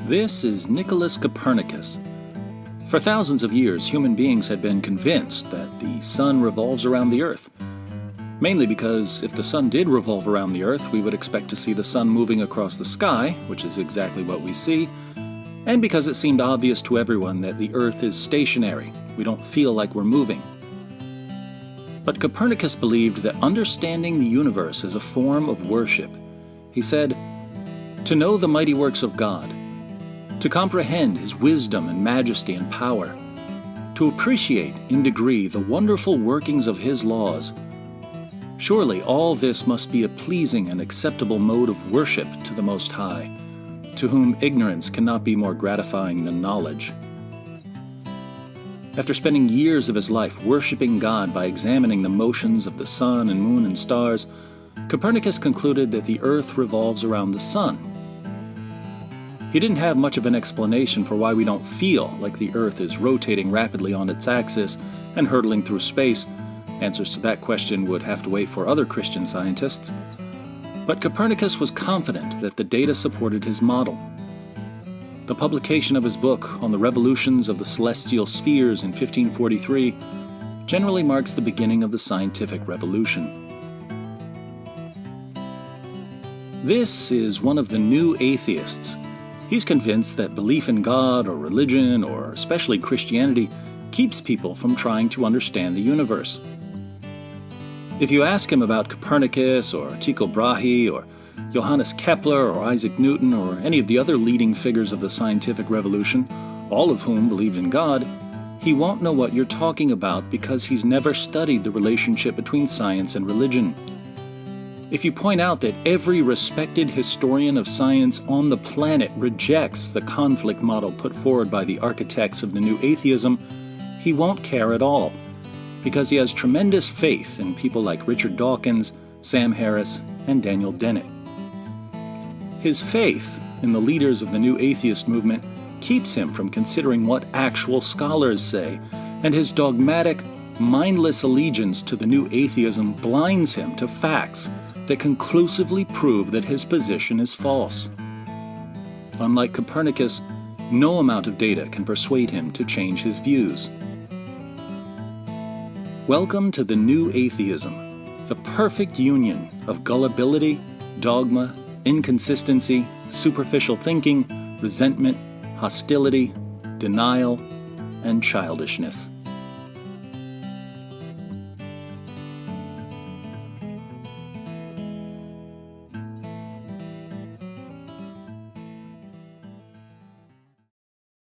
This is Nicolaus Copernicus. For thousands of years, human beings had been convinced that the sun revolves around the earth. Mainly because if the sun did revolve around the earth, we would expect to see the sun moving across the sky, which is exactly what we see, and because it seemed obvious to everyone that the earth is stationary. We don't feel like we're moving. But Copernicus believed that understanding the universe is a form of worship. He said, "To know the mighty works of God, to comprehend His wisdom and majesty and power, to appreciate in degree the wonderful workings of His laws. Surely all this must be a pleasing and acceptable mode of worship to the Most High, to whom ignorance cannot be more gratifying than knowledge." After spending years of his life worshiping God by examining the motions of the sun and moon and stars, Copernicus concluded that the earth revolves around the sun. He didn't have much of an explanation for why we don't feel like the earth is rotating rapidly on its axis and hurtling through space. Answers to that question would have to wait for other Christian scientists. But Copernicus was confident that the data supported his model. The publication of his book on the revolutions of the celestial spheres in 1543 generally marks the beginning of the scientific revolution. This is one of the new atheists. He's convinced that belief in God or religion, or especially Christianity, keeps people from trying to understand the universe. If you ask him about Copernicus or Tycho Brahe or Johannes Kepler or Isaac Newton or any of the other leading figures of the scientific revolution, all of whom believed in God, he won't know what you're talking about because he's never studied the relationship between science and religion. If you point out that every respected historian of science on the planet rejects the conflict model put forward by the architects of the new atheism, he won't care at all, because he has tremendous faith in people like Richard Dawkins, Sam Harris, and Daniel Dennett. His faith in the leaders of the new atheist movement keeps him from considering what actual scholars say, and his dogmatic, mindless allegiance to the new atheism blinds him to facts that conclusively prove that his position is false. Unlike Copernicus, no amount of data can persuade him to change his views. Welcome to the new atheism, the perfect union of gullibility, dogma, inconsistency, superficial thinking, resentment, hostility, denial, and childishness.